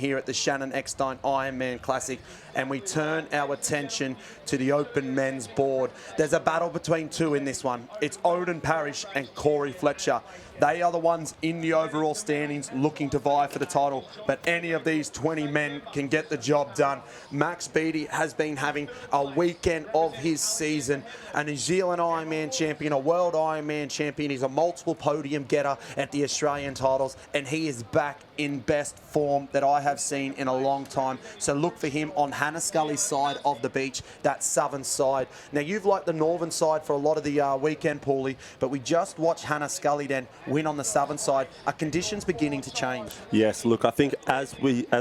here at the Shannon Eckstein Ironman Classic, and we turn our attention to the open men's board. There's a battle between two in this one. It's Odin Parrish and Corey Fletcher. They are the ones in the overall standings looking to vie for the title, but any of these 20 men can get the job done. Max Beattie has been having a weekend of his season, a New Zealand Ironman champion, a world Ironman champion. He's a multiple podium getter at the Australian titles, and he is back in best form that I have seen in a long time. So look for him on Hannah Scully's side of the beach, that southern side. Now, you've liked the northern side for a lot of the weekend, Paulie, but we just watched Hannah Scully then win on the southern side. Are conditions beginning to change? Yes, look, I think as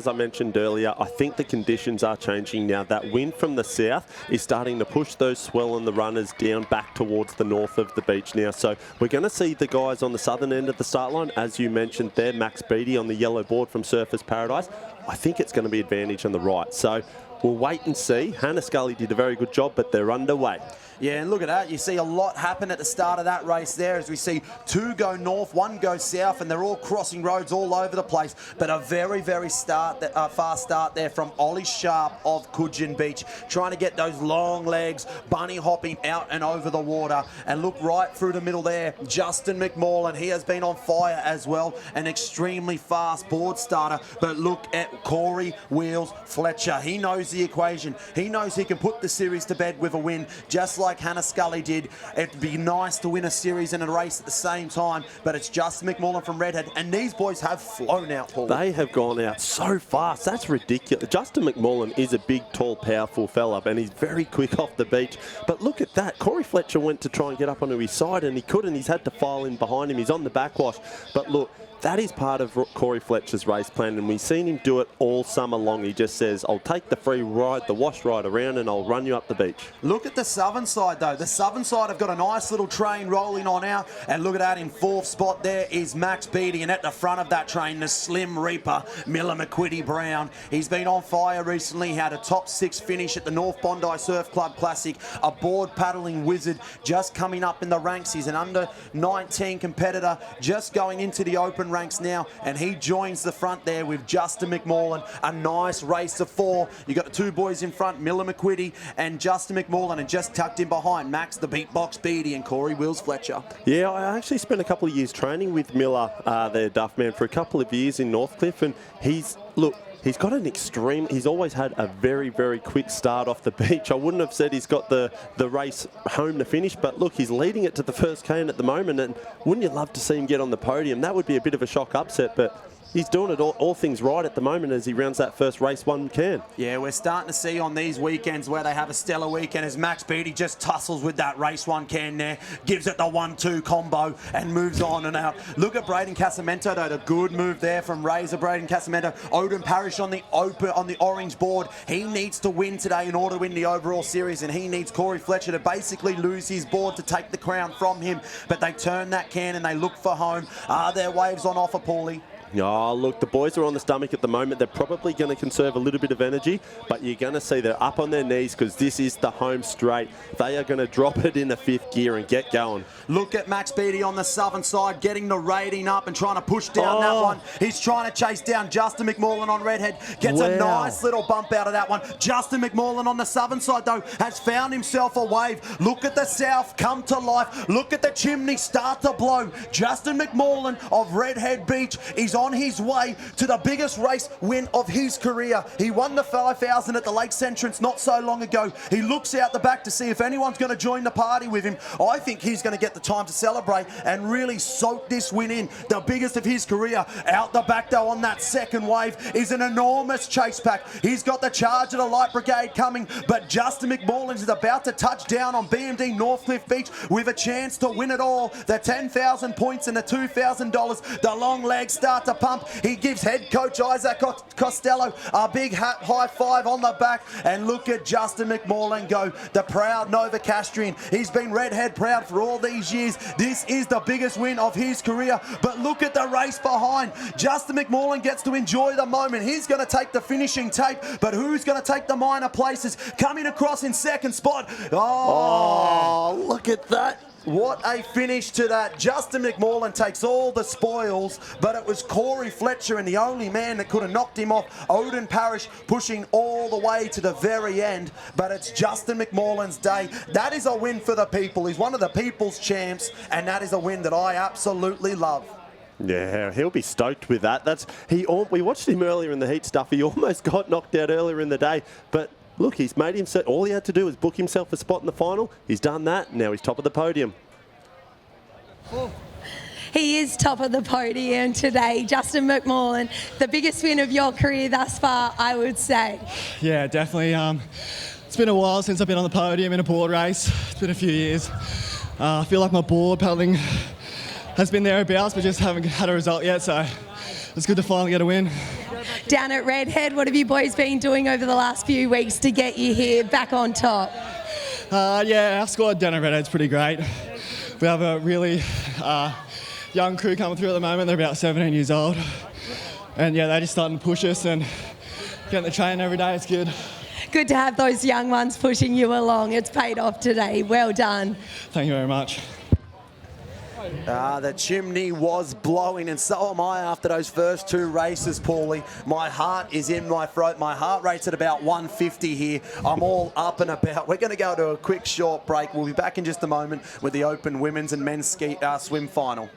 I mentioned earlier, I think the conditions are changing now. That wind from the south is starting to push those swell and the runners down back towards the north of the beach now. So we're going to see the guys on the southern end of the start line, as you mentioned there, Max Beattie on the yellow board from Surfers Paradise. I think it's going to be advantage on the right. So we'll wait and see. Hannah Scully did a very good job, but they're underway. Yeah, and look at that. You see a lot happen at the start of that race there as we see two go north, one go south, and they're all crossing roads all over the place. But a very, very fast start there from Ollie Sharp of Coogin Beach, trying to get those long legs, bunny hopping out and over the water. And look right through the middle there, Justin McMorland. He has been on fire as well, an extremely fast board starter. But look at Corey Wheels Fletcher. He knows the equation. He knows he can put the series to bed with a win, just like Hannah Scully did. It'd be nice to win a series and a race at the same time, but it's Justin McMorland from Redhead, and these boys have flown out, Paul. They have gone out so fast. That's ridiculous. Justin McMorland is a big, tall, powerful fella, and he's very quick off the beach. But look at that. Corey Fletcher went to try and get up onto his side, and he couldn't. He's had to file in behind him. He's on the backwash. But look, that is part of Corey Fletcher's race plan, and we've seen him do it all summer long. He just says, I'll take the free ride, the wash ride around, and I'll run you up the beach. Look at the southern side, though. The southern side have got a nice little train rolling on out, and look at that, in fourth spot there is Max Beattie, and at the front of that train, the Slim Reaper, Miller McQuitty Brown. He's been on fire recently. He had a top 6 finish at the North Bondi Surf Club Classic, a board paddling wizard just coming up in the ranks. He's an under 19 competitor just going into the open ranks now, and he joins the front there with Justin McMorland. A nice race of 4. You got the two boys in front, Miller McQuitty and Justin McMorland, and just tucked in behind Max the Beatbox Beattie and Corey Wills Fletcher. Yeah, I actually spent a couple of years training with Miller, their Duffman, for a couple of years in Northcliffe, and he's got an extreme, he's always had a very, very quick start off the beach. I wouldn't have said he's got the race home to finish, but look, he's leading it to the first cane at the moment, and wouldn't you love to see him get on the podium? That would be a bit of a shock upset, but he's doing it all things right at the moment as he rounds that first race one can. Yeah, we're starting to see on these weekends where they have a stellar weekend as Max Beattie just tussles with that race one can there, gives it the 1-2 combo and moves on and out. Look at Braden Casamento though, the good move there from Razor Braden Casamento. Odin Parrish on the orange board. He needs to win today in order to win the overall series, and he needs Corey Fletcher to basically lose his board to take the crown from him. But they turn that can and they look for home. Are there waves on offer, Paulie? Oh, look, the boys are on the stomach at the moment. They're probably going to conserve a little bit of energy, but you're going to see they're up on their knees because this is the home straight. They are going to drop it in the 5th gear and get going. Look at Max Beattie on the southern side, getting the rating up and trying to push down that one. He's trying to chase down Justin McMorland on Redhead. Gets a nice little bump out of that one. Justin McMorland on the southern side, though, has found himself a wave. Look at the south come to life. Look at the chimney start to blow. Justin McMorland of Redhead Beach is on his way to the biggest race win of his career. He won the 5,000 at the Lakes Entrance not so long ago. He looks out the back to see if anyone's going to join the party with him. I think he's going to get the time to celebrate and really soak this win in. The biggest of his career. Out the back though on that second wave is an enormous chase pack. He's got the charge of the Light Brigade coming, but Justin McMorland is about to touch down on BMD Northcliffe Beach with a chance to win it all. The 10,000 points and the $2,000. The long legs start to pump. He gives head coach Isaac Costello a big high five on the back, and look at Justin McMorland go, the proud Novocastrian. He's been Redhead proud for all these years. This is the biggest win of his career, but look at the race behind. Justin McMorland gets to enjoy the moment. He's going to take the finishing tape, but who's going to take the minor places? Coming across in second spot. Oh, look at that. What a finish to that. Justin McMullen takes all the spoils, but it was Corey Fletcher and the only man that could have knocked him off. Odin Parrish pushing all the way to the very end, but it's Justin McMullen's day. That is a win for the people. He's one of the people's champs, and that is a win that I absolutely love. Yeah, he'll be stoked with that. We watched him earlier in the heat stuff. He almost got knocked out earlier in the day, but look, he's made himself, all he had to do was book himself a spot in the final. He's done that. Now he's top of the podium. He is top of the podium today. Justin McMullen, the biggest win of your career thus far, I would say. Yeah, definitely. It's been a while since I've been on the podium in a board race. It's been a few years. I feel like my board paddling has been thereabouts, but just haven't had a result yet, so it's good to finally get a win. Down at Redhead, what have you boys been doing over the last few weeks to get you here back on top? Yeah, our squad down at Redhead's pretty great. We have a really young crew coming through at the moment. They're about 17 years old. And yeah, they're just starting to push us and getting the train every day. It's good. Good to have those young ones pushing you along. It's paid off today. Well done. Thank you very much. The chimney was blowing, and so am I after those first two races, Paulie. My heart is in my throat. My heart rate's at about 150 here. I'm all up and about. We're going to go to a quick short break. We'll be back in just a moment with the open women's and men's swim final.